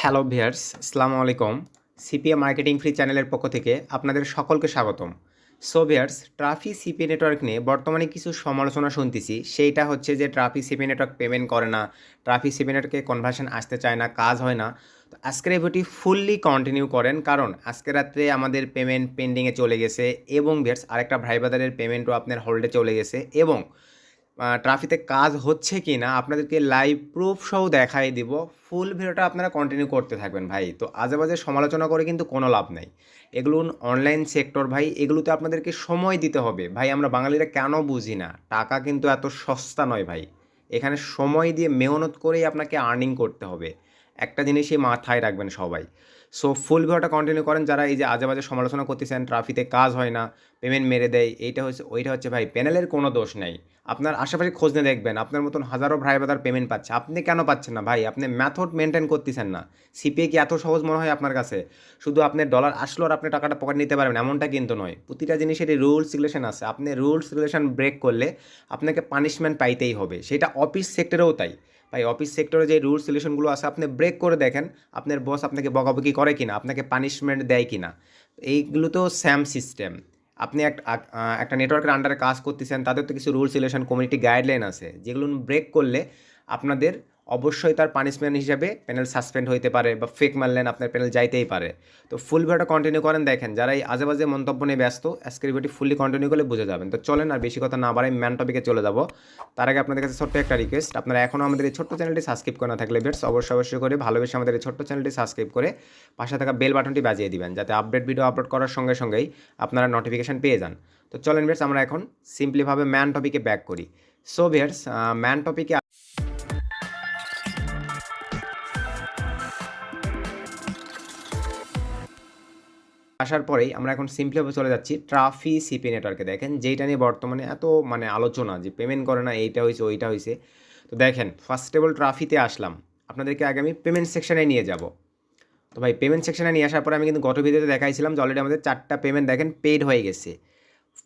Hello viewers, আসসালামু আলাইকুম। CPA marketing free চ্যানেলের পক্ষ থেকে আপনাদের সকলকে স্বাগতম। সো ভিয়ার্স, ট্রাফি সিপি নেটওয়ার্ক নিয়ে বর্তমানে কিছু সমালোচনা শুনতেছি। সেইটা হচ্ছে যে ট্রাফি সিপি নেটওয়ার্ক পেমেন্ট করে না, ট্রাফি সিপি নেটওয়ার্কে কনভার্সন আসতে চায় না, কাজ হয় না। তো আজকের এই ভিডিওটি ফুললি কন্টিনিউ করেন, কারণ আজকে রাত্রে আমাদের পেমেন্ট পেন্ডিংয়ে চলে গেছে এবং ভিয়ার্স আরেকটা ভাই বাজারের পেমেন্টও আপনার হোল্ডে চলে গেছে এবং ট্রাফিতে কাজ হচ্ছে কি না আপনাদেরকে লাইভ প্রুফ সহ দেখাই দিব। ফুল ভিডিওটা আপনারা কন্টিনিউ করতে থাকবেন ভাই। তো আজেবাজে সমালোচনা করে কিন্তু কোনো লাভ নাই। এগুলো অনলাইন সেক্টর ভাই, এগুলোতে আপনাদেরকে সময় দিতে হবে ভাই। আমরা বাঙালিরা কেন বুঝি না, টাকা কিন্তু এত সস্তা নয় ভাই। এখানে সময় দিয়ে মেহনত করেই আপনাকে আর্নিং করতে হবে। একটা জিনিসই মাথায় রাখবেন সবাই। সো ফুল ভিডিওটা কন্টিনিউ করেন। যারা এই যে আজেবাজে সমালোচনা করতেছেন, ট্রাফিতে কাজ হয় না, পেমেন্ট মেরে দেয়, এইটা হচ্ছে ওইটা হচ্ছে ভাই, প্যানেলের কোনো দোষ নেই। আপনার আশেপাশে খোঁজ নিয়ে দেখবেন, আপনার মতন হাজারো ভাই বাদার পেমেন্ট পাচ্ছে, আপনি কেন পাচ্ছেন না ভাই? আপনি মেথড মেনটেন করতেছেন না। সিপিএ কি এত সহজ মনে হয় আপনার কাছে? শুধু আপনার ডলার আসলো আর আপনি টাকাটা পকেট নিতে পারবেন এমনটা কিন্তু নয়। প্রতিটা জিনিসেরই রুলস রেগুলেশন আছে। আপনি রুলস রেগুলেশন ব্রেক করলে আপনাকে পানিশমেন্ট পাইতেই হবে। সেটা অফিস সেক্টরেও তাই ভাই। অফিস সেক্টরে যে রুলস রেগুলেশনগুলো আছে আপনি ব্রেক করে দেখেন, আপনার বস আপনাকে বকাবকি করে কিনা, আপনাকে পানিশমেন্ট দেয় কিনা। এইগুলো তো স্যাম সিস্টেম। আপনি একটা নেটওয়ার্কের আন্ডারে কাজ করতেছেন, তাদের তো কিছু রুলস রেগুলেশন কমিউনিটি গাইডলাইন আছে, যেগুলো ব্রেক করলে আপনাদের অবশ্যই তার পানিশমেন্ট হিসাবে প্যানেল সাসপেন্ড হইতে পারে, বা ফেক মারলেন আপনার প্যানেল যাইতেই পারে। তো ফুল ভিডিওটা কন্টিনিউ করেন, দেখেন। যারা এই আজেবাজে মন্তব্য নিয়ে ব্যস্ত, আজকের ভিডিওটি ফুললি কন্টিনিউ করলে বুঝে যাবেন। তো চলেন আর বেশি কথা না বাড়াই, ম্যান টপিকে চলে যাব। তার আগে আপনাদের কাছে ছোট্ট একটা রিকোয়েস্ট, আপনারা এখনও আমাদের এই ছোট্ট চ্যানেলটি সাবস্ক্রাইব করে না থাকলে বেটস অবশ্যই করে ভালোবেসে আমাদের এই ছোট্ট চ্যানেলটি সাবস্ক্রাইব করে পাশে থাকা বেল বাটনটি বাজিয়ে দিবেন, যাতে আপডেট ভিডিও আপলোড করার সঙ্গে সঙ্গেই আপনারা নোটিফিকেশন পেয়ে যান। তো চলেন বেটস, আমরা এখন সিম্পলিভাবে ম্যান টপিকে ব্যাক করি। সো ভিয়ার্স, ম্যান টপিকে আসার পরেই আমরা এখন সিম্পলিভাবে চলে যাচ্ছি ট্রাফি সিপি নেটওয়ার্কে। দেখেন যেইটা নিয়ে বর্তমানে এত আলোচনা, যে পেমেন্ট করে না, এইটা হয়েছে ওইটা হয়েছে। তো দেখেন, ফার্স্ট অফ অল ট্রাফিতে আসলাম, আপনাদেরকে আগে আমি পেমেন্ট সেকশনে নিয়ে যাব। তো ভাই পেমেন্ট সেকশনে নিয়ে আসার পরে আমি কিন্তু গত ভিডিওতে দেখাইছিলাম যে অলরেডি আমাদের 4টা পেমেন্ট দেখেন পেইড হয়ে গেছে।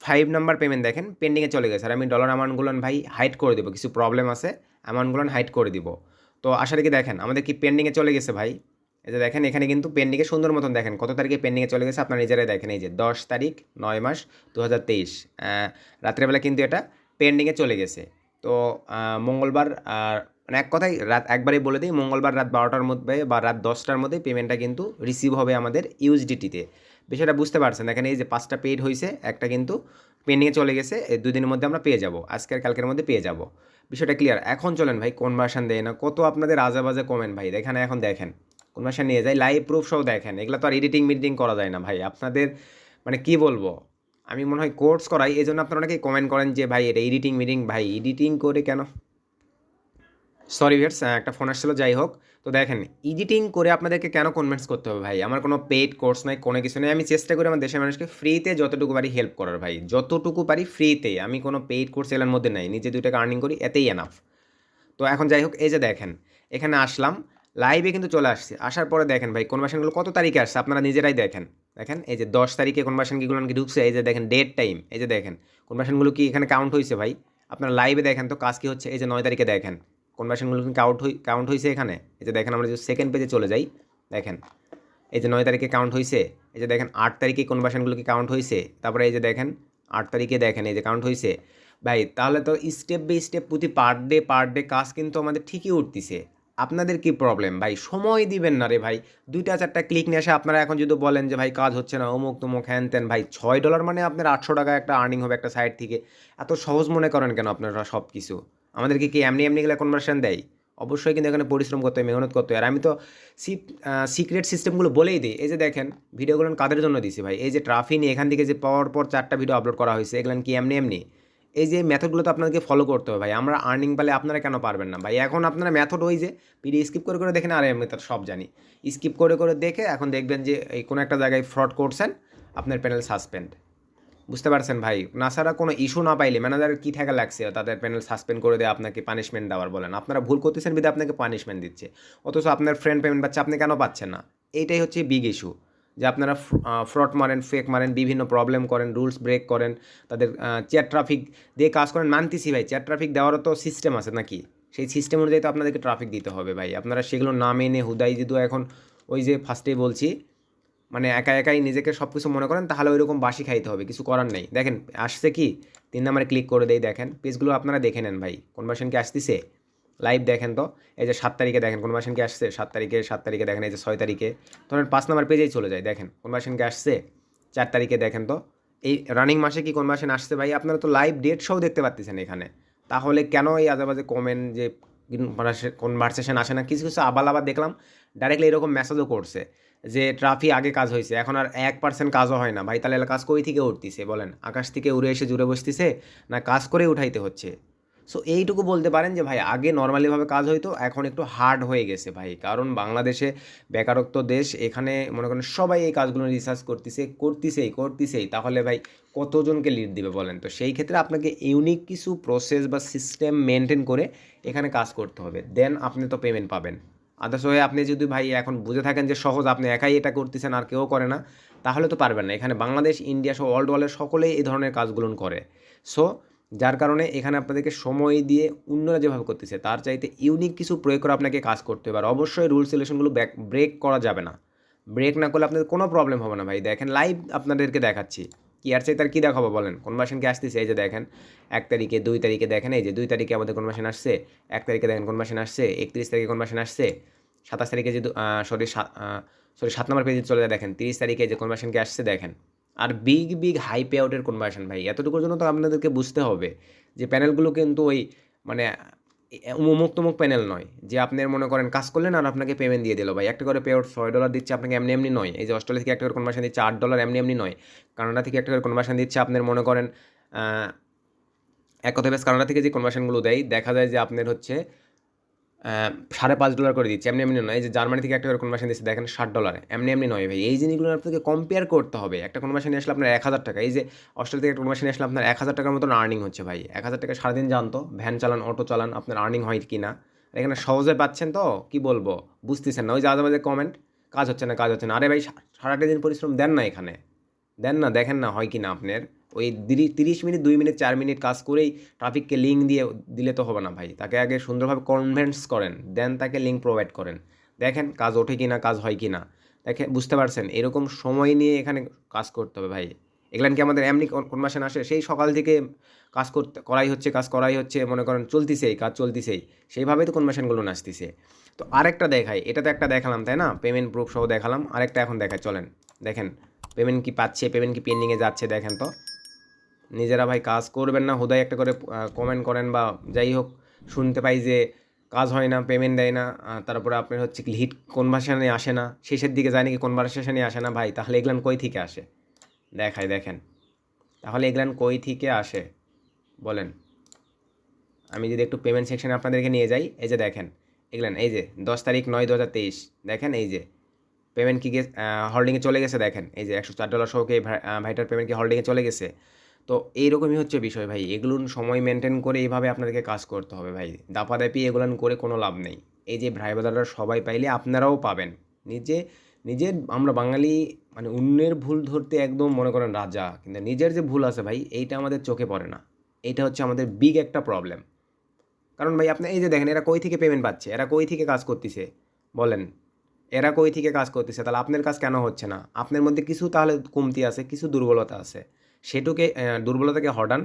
5 নাম্বার পেমেন্ট দেখেন পেন্ডিংয়ে চলে গেছে। আর আমি ডলার অ্যামাউন্টগুলো ভাই হাইড করে দেবো, কিছু প্রবলেম আছে, অ্যামাউন্টগুলো হাইড করে দিব। তো আশা রেখে দেখেন আমাদের কি পেন্ডিংয়ে চলে গেছে ভাই। এই যে দেখেন এখানে কিন্তু পেন্ডিংয়ে সুন্দর মতন দেখেন কত তারিখে পেন্ডিংয়ে চলে গেছে, আপনারা নিজেরাই দেখেন। এই যে 10 তারিখ 9 মাস 2023 রাত্রেবেলা কিন্তু এটা পেন্ডিংয়ে চলে গেছে। তো মঙ্গলবার, এক কথায় রাত একবারেই বলে দিই, মঙ্গলবার রাত 12টার মধ্যে বা রাত 10টার মধ্যে পেমেন্টটা কিন্তু রিসিভ হবে আমাদের ইউএসডিটিতে। বিষয়টা বুঝতে পারছেন? দেখেন এই যে 5টা পেইড হয়েছে, একটা কিন্তু পেন্ডিংয়ে চলে গেছে। এই 2 দিনের মধ্যে আমরা পেয়ে যাব, আজকের কালকের মধ্যে পেয়ে যাব। বিষয়টা ক্লিয়ার? এখন চলেন ভাই, কনভার্সন দেয় না, কত আপনাদের আজেবাজে কমেন্ট ভাই। এখানে এখন দেখেন কনভার্সন নিয়ে যায়, লাইভ প্রুফ সহ দেখেন। এগুলো তো আর এডিটিং মিডিটিং করা যায় না ভাই। আপনাদের কি বলবো, আমি মনে হয় কোর্স করাই, এই জন্য আপনারা অনেকেই কমেন্ট করেন যে ভাই এটা এডিটিং মিডিং, ভাই এডিটিং করে কেন? সরি ভিয়ার্স, একটা ফোন আসছিলো, যাই হোক। তো দেখেন এডিটিং করে আপনাদেরকে কেন কনভিন্স করতে হবে ভাই? আমার কোনো পেইড কোর্স নাই, কোনো কিছু নেই। আমি চেষ্টা করি আমার দেশের মানুষকে ফ্রিতে যতটুকু পারি হেল্প করার ভাই, যতটুকু পারি ফ্রিতে। আমি কোনো পেইড কোর্স এলার মধ্যে নাই, নিজে 2 টাকা আর্নিং করি, এতেই এনাফ। তো এখন যাই হোক, এই যে দেখেন এখানে আসলাম, লাইভে কিন্তু চলে আসছে। আসার পরে দেখেন ভাই কনভার্সনগুলো কত তারিখে আসছে আপনারা নিজেরাই দেখেন। দেখেন এই যে 10 তারিখে কনভার্সনগুলো কি ঢুকছে, এই যে দেখেন ডেট টাইম, এই যে দেখেন কনভার্সনগুলো কি এখানে কাউন্ট হয়েছে ভাই। আপনারা লাইভে দেখেন তো কাজ কি হচ্ছে। এই যে 9 তারিখে দেখেন কনভার্সনগুলো কি কাউন্ট হয়েছে এখানে। এই যে দেখেন আমরা যদি সেকেন্ড পেজে চলে যাই, দেখেন এই যে 9 তারিখে কাউন্ট হয়েছে। এই যে দেখেন 8 তারিখে কনভার্সনগুলো কি কাউন্ট হয়েছে। তারপরে এই যে দেখেন 8 তারিখে দেখেন এই যে কাউন্ট হয়েছে ভাই। তাহলে তো স্টেপ বাই স্টেপ প্রতি পার ডে কাজ কিন্তু আমাদের ঠিকই উঠতিছে। আপনাদের কি প্রবলেম ভাই? সময় দিবেন না রে ভাই। 2টা 4টা ক্লিক নিয়ে আসে আপনারা এখন যদি বলেন যে ভাই কাজ হচ্ছে না, অমুক তমুক হ্যান ত্যান, ভাই $6 মানে আপনার 800 টাকা একটা আর্নিং হবে একটা সাইট থেকে। এত সহজ মনে করেন কেন আপনারা সব কিছু? আমাদেরকে কি এমনি এমনি গেলে কনভার্সন দেয়? অবশ্যই কিন্তু এখানে পরিশ্রম করতে হয়, মেহনত করতে হয়। আর আমি তো সিক্রেট সিস্টেমগুলো বলেই দিই। এই যে দেখেন ভিডিওগুলো কাদের জন্য দিছি ভাই, এই যে ট্রাফি নিয়ে এখান থেকে যে পর 4টা ভিডিও আপলোড করা হয়েছে, এগুলো কি এমনি এমনি? এই যে মেথডগুলো তো আপনাদেরকে ফলো করতে হবে ভাই। আমরা আর্নিং পেলে আপনারা কেন পারবেন না ভাই? এখন আপনারা মেথড ওই যে ভিডিও স্কিপ করে দেখেন, আর আমি তার সব জানি। স্কিপ করে দেখে এখন দেখবেন যে এই কোনো একটা জায়গায় ফ্রড করছেন, আপনার প্যানেল সাসপেন্ড। বুঝতে পারছেন ভাই? নাসারা কোনো ইস্যু না পাইলে ম্যানেজারের কী ঠেকা লাগছে তাদের প্যানেল সাসপেন্ড করে দেয়, আপনাকে পানিশমেন্ট দেওয়ার বলেন। আপনারা ভুল করতেছেন বিধে আপনাকে পানিশমেন্ট দিচ্ছে, অথচ আপনার ফ্রেন্ড পেমেন্ট পাচ্ছে, আপনি কেন পাচ্ছেন না? এইটাই হচ্ছে বিগ ইস্যু, যে আপনারা ফ্রড মারেন, ফেক মারেন, বিভিন্ন প্রবলেম করেন, রুলস ব্রেক করেন, তাদের চ্যাট ট্রাফিক দিয়ে কাজ করেন। মানতেছি ভাই, চ্যাট ট্রাফিক দেওয়ারও তো সিস্টেম আছে নাকি? সেই সিস্টেম অনুযায়ী তো আপনাদেরকে ট্রাফিক দিতে হবে ভাই। আপনারা সেগুলো না মেনে হুদাই যদি এখন ওই যে ফার্স্টেই বলছি মানে একা একাই নিজেকে সব কিছু মনে করেন, তাহলে ওই রকম বাসি খাইতে হবে, কিছু করার নেই। দেখেন আসছে কি, 3 নম্বরে ক্লিক করে দেই, দেখেন পেজগুলো আপনারা দেখে নেন ভাই, কনভার্সন কি আসতেছে লাইভ দেখেন তো। এই যে 7 তারিখে দেখেন কনভার্সন কি আসছে, 7 তারিখে দেখেন, এই যে 6 তারিখে ধরেন 5 নম্বর পেজেই চলে যায়, দেখেন কনভার্সন কি আসছে। 4 তারিখে দেখেন তো এই রানিং মাসে কি কনভার্সন আসছে ভাই, আপনারা তো লাইভ ডেট সহ দেখতে পাচ্ছেন এখানে। তাহলে কেন এই আজেবাজে কমেন্ট যে কনভারসেশন আসে না, কিছু কিছু আবার দেখলাম ডাইরেক্টলি এরকম মেসেজও করছে যে ট্রাফি আগে কাজ হয়েছে, এখন আর 1% কাজও হয় না ভাই। তাহলে কাজ কই থেকে উঠতেছে বলেন, আকাশ থেকে উড়ে এসে জুড়ে বসতেছে না কাজ করে উঠাইতে হচ্ছে। সো এইটুকু বলতে পারেন যে ভাই আগে নর্মালিভাবে কাজ হইতো, এখন একটু হার্ড হয়ে গেছে ভাই, কারণ বাংলাদেশে বেকারত্ব দেশ, এখানে মনে করেন সবাই এই কাজগুলো রিসার্চ করতেছেই, তাহলে ভাই কতজনকে লিড দিবে বলেন। তো সেই ক্ষেত্রে আপনাকে ইউনিক কিছু প্রসেস বা সিস্টেম মেনটেন করে এখানে কাজ করতে হবে, দেন আপনি তো পেমেন্ট পাবেন। আদার্স হয়ে আপনি যদি ভাই এখন বুঝে থাকেন যে সহজ, আপনি একাই এটা করতেছেন আর কেউ করে না, তাহলে তো পারবেন না। এখানে বাংলাদেশ, ইন্ডিয়া সহ ওয়ার্ল্ডের সকলেই এই ধরনের কাজগুলো করে। সো যার কারণে এখানে আপনাদেরকে সময় দিয়ে অন্যরা যেভাবে করতেছে তার চাইতে ইউনিক কিছু প্রয়োগ করে আপনাকে কাজ করতে হবে। আর অবশ্যই রুলস রেগুলেশনগুলো ব্রেক করা যাবে না। ব্রেক না করলে আপনাদের কোনো প্রবলেম হবে না ভাই। দেখেন লাইভ আপনাদেরকে দেখাচ্ছি, কি আর চাই তার কী দেখাবো বলেন। কনভার্সন কি আসতেছে, এই যে দেখেন 1 তারিখে 2 তারিখে দেখেন, এই যে 2 তারিখে আমাদের কনভার্সন আসছে, 1 তারিখে দেখেন কনভার্সন আসছে, 31 তারিখে কনভার্সন আসছে, 27 তারিখে যে সরি 7 নম্বর পেজে চলে যায় দেখেন, 30 তারিখে যে কনভার্সন কি আসছে দেখেন। আর বিগ হাই পে আউটের কনভার্সন ভাই, এতটুকুর জন্য তো আপনাদেরকে বুঝতে হবে যে প্যানেলগুলো কিন্তু ওই মানে উমুক তুমুক প্যানেল নয় যে আপনি মনে করেন কাজ করলেন আর আপনাকে পেমেন্ট দিয়ে দিল ভাই। একটা করে পে আউট $6 দিচ্ছে আপনাকে এমনি এমনি নয়। এই যে অস্ট্রেলিয়া থেকে একটা করে কনভার্সন দিচ্ছে $8 এমনি এমনি নয়। কানাডা থেকে একটা করে কনভার্সন দিচ্ছে আপনার মনে করেন এক কথা বেশ, কানাডা থেকে যে কনভার্সনগুলো দেয় দেখা যায় যে আপনার হচ্ছে $5.5 করে দিচ্ছে, এমনি এমনি নয়। এই যে জার্মানি থেকে একটা করে কনভার্সন দিচ্ছে দেখেন $60, এমনি এমনি নয় ভাই। এই জিনিসগুলো আপনাকে কম্পেয়ার করতে হবে। একটা কনভার্সন আসলে আপনার 1,000 টাকা, এই যে অস্ট্রেলিয়া থেকে একটা কনভার্সন আসলে আপনার 1,000 টাকার মতন আর্নিং হচ্ছে ভাই। 1,000 টাকা সারাদিন জানতো ভ্যান চালান, অটো চালান, আপনার আর্নিং হয় কি না এখানে সহজে পাচ্ছেন তো কি বলবো, বুঝতেছেন না। ওই যে আজে কমেন্ট, কাজ হচ্ছে না কাজ হচ্ছে না, আরে ভাই সারাটা দিন পরিশ্রম দেন না এখানে, দেন না, দেখেন না হয় কি না আপনার। ওই 30 মিনিট 2 মিনিট 4 মিনিট কাজ করেই ট্রাফিককে লিঙ্ক দিয়ে দিলে তো হবে না ভাই। তাকে আগে সুন্দরভাবে কনভিন্স করেন, দেন তাকে লিঙ্ক প্রোভাইড করেন, দেখেন কাজ ওঠে কি না, কাজ হয় কি না। দেখে বুঝতে পারছেন, এরকম সময় নিয়ে এখানে কাজ করতে হবে ভাই। এগুলান কি আমাদের এমনি কনভার্সন আসে, সেই সকাল থেকে কাজ করাই হচ্ছে মনে করেন চলতিছেই, কাজ চলতিছেই, সেইভাবেই তো কনভার্সনগুলো আসতেছে। তো আরেকটা দেখাই, এটা তো একটা দেখালাম তাই না, পেমেন্ট প্রুফ সহ দেখালাম, আরেকটা এখন দেখাই চলেন। দেখেন পেমেন্ট কি পাচ্ছে, পেমেন্ট কি পেন্ডিংয়ে যাচ্ছে, দেখেন তো। নিজেরা ভাই কাজ করবেন না, হুদাই একটা করে কমেন্ট করেন বা যাই হোক, শুনতে পাই যে কাজ হয় না, পেমেন্ট দেয় না, তারপরে আপনার হচ্ছে হিট কনভার্সেশনে আসে না, শেষের দিকে যায় নাকি কনভার্সেশনে আসে না ভাই। তাহলে এগুলান কই থেকে আসে দেখাই, দেখেন তাহলে এগুলান কই থেকে আসে বলেন। আমি যদি একটু পেমেন্ট সেকশনে আপনাদেরকে নিয়ে যাই, এই যে দেখেন এগুলান, এই যে 10/9/2023 দেখেন, এই যে পেমেন্ট কি হোল্ডিংয়ে চলে গেছে দেখেন, এই যে $104 সহ এই ভাইটার পেমেন্ট কি হোল্ডিংয়ে চলে গেছে। তো এইরকমই হচ্ছে বিষয় ভাই, এগুলো সময় মেনটেন করে এইভাবে আপনাদেরকে কাজ করতে হবে ভাই। দাপাদাপি এগুলান করে কোনো লাভ নেই। এই যে ভাই বাদাররা সবাই পাইলে আপনারাও পাবেন। নিজে নিজের আমরা বাঙালি মানে অন্যের ভুল ধরতে একদম মনে করেন রাজা, কিন্তু নিজের যে ভুল আছে ভাই এইটা আমাদের চোখে পড়ে না। এইটা হচ্ছে আমাদের বিগ একটা প্রবলেম। কারণ ভাই আপনি এই যে দেখেন এরা কই থেকে পেমেন্ট পাচ্ছে, এরা কই থেকে কাজ করতেছে বলেন, এরা কই থেকে কাজ করতেছে, তাহলে আপনার কাজ কেন হচ্ছে না? আপনার মধ্যে কিছু তাহলে কমতি আছে, কিছু দুর্বলতা আছে। সেটুকে দুর্বলতাকে হটান,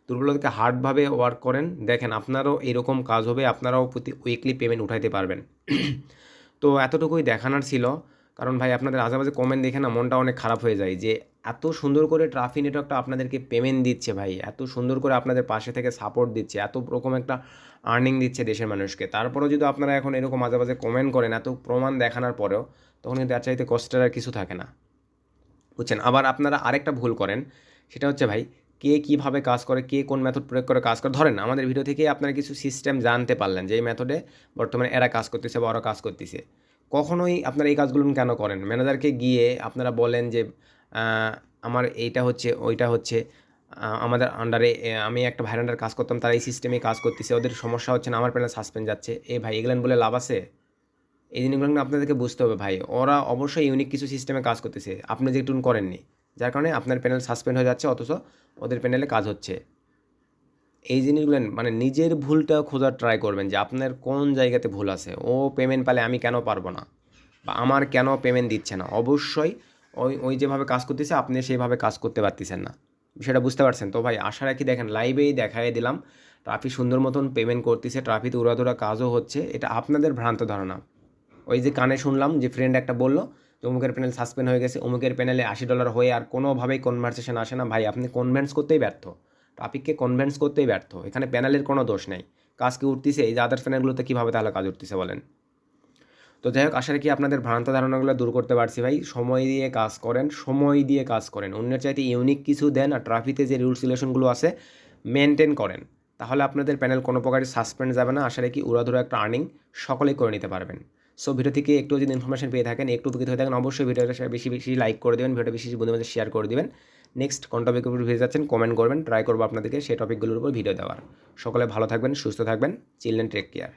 দুর্বলতাকে হার্ডভাবে ওয়ার্ক করেন, দেখেন আপনারও এরকম কাজ হবে, আপনারাও প্রতি উইকলি পেমেন্ট উঠাইতে পারবেন। তো এতটুকুই দেখানোর ছিল। কারণ ভাই আপনাদের আজেবাজে কমেন্ট দেখে না মনটা অনেক খারাপ হয়ে যায় যে এত সুন্দর করে ট্রাফি নেটওয়ার্কটা আপনাদেরকে পেমেন্ট দিচ্ছে ভাই, এত সুন্দর করে আপনাদের পাশে থেকে সাপোর্ট দিচ্ছে, এত রকম একটা আর্নিং দিচ্ছে দেশের মানুষকে, তারপরেও যদি আপনারা এখন এরকম আজেবাজে কমেন্ট করেন এত প্রমাণ দেখানোর পরেও, তখন কিন্তু এর চাইতে কষ্টের আর কিছু থাকে না, বুঝছেন। আবার আপনারা আরেকটা ভুল করেন, সেটা হচ্ছে ভাই কে কীভাবে কাজ করে, কে কোন মেথড প্রয়োগ করে কাজ করে। ধরেন আমাদের ভিডিও থেকে আপনারা কিছু সিস্টেম জানতে পারলেন যে এই মেথডে বর্তমানে এরা কাজ করতেছে বা ওরা কাজ করতেছে। কখনোই আপনারা এই কাজগুলো কেন করেন, ম্যানেজারকে গিয়ে আপনারা বলেন যে আমার এইটা হচ্ছে ওইটা হচ্ছে, আমাদের আন্ডারে আমি একটা ভাইয়ের আন্ডারে কাজ করতাম, তারা এই সিস্টেমে কাজ করতেছে, ওদের সমস্যা হচ্ছে না, আমার প্যানেল সাসপেন্ড যাচ্ছে, এ ভাই এগুলেন বলে লাভ আছে? এই জিনিসগুলো কিন্তু আপনাদেরকে বুঝতে হবে ভাই। ওরা অবশ্যই ইউনিক কিছু সিস্টেমে কাজ করতেছে, আপনি যে একটু করেননি, যার কারণে আপনার প্যানেল সাসপেন্ড হয়ে যাচ্ছে, অথচ ওদের প্যানেলে কাজ হচ্ছে। এই জিনিসগুলো মানে নিজের ভুলটা খোঁজার ট্রাই করবেন যে আপনার কোন জায়গাতে ভুল আছে। ও পেমেন্ট পেলে আমি কেন পারবো না, বা আমার কেন পেমেন্ট দিচ্ছে না। অবশ্যই ওই যেভাবে কাজ করতেছে আপনি সেইভাবে কাজ করতে পারতেছেন না, বিষয়টা বুঝতে পারছেন তো ভাই। আশা রাখি দেখেন লাইভেই দেখাই দিলাম ট্রাফি সুন্দর মতন পেমেন্ট করতেছে, ট্রাফিতে উড়াধুরা কাজও হচ্ছে। এটা আপনাদের ভ্রান্ত ধারণা। ওই যে কানে শুনলাম যে ফ্রেন্ড একটা বললো যে অমুকের প্যানেল সাসপেন্ড হয়ে গেছে, অমুকের প্যানেলে $80 হয়ে আর কোনোভাবেই কনভারসেশন আসে না। ভাই আপনি কনভিন্স করতেই ব্যর্থ, টপিককে কনভিন্স করতেই ব্যর্থ। এখানে প্যানেলের কোনো দোষ নেই, কাজ কি উঠতেছে এই যে আদার্স প্যানেলগুলোতে কীভাবে তাহলে কাজ উঠতেছে বলেন। তো যাই হোক, আশা রাখি আপনাদের ভ্রান্ত ধারণাগুলো দূর করতে পারছি ভাই। সময় দিয়ে কাজ করেন, সময় দিয়ে কাজ করেন, অন্যের চাইতে ইউনিক কিছু দেন, আর ট্রাফিতে যে রুলস রিলেশনগুলো আছে মেনটেন করেন, তাহলে আপনাদের প্যানেল কোনো প্রকারই সাসপেন্ড যাবে না। আশা রাখি উড়াধুরা একটা আর্নিং সকলেই করে নিতে পারবেন। সো ভিডিও থেকে একটু যদি ইনফরমেশন পেয়ে থাকেন, একটু উপকৃত হয়ে থাকেন, অবশ্যই ভিডিওটা বেশি বেশি লাইক করে দেবেন, ভিডিওটা বেশি বন্ধুদের মধ্যে শেয়ার করে দেবেন। নেক্সট কোন টপিকের উপর ভিডিও যাচ্ছেন কমেন্ট করবেন, ট্রাই করবো আপনাদেরকে সেই টপিকগুলোর উপর ভিডিও দেওয়ার। সকলে ভালো থাকবেন, সুস্থ থাকবেন, চিলড্রেন টেক কেয়ার।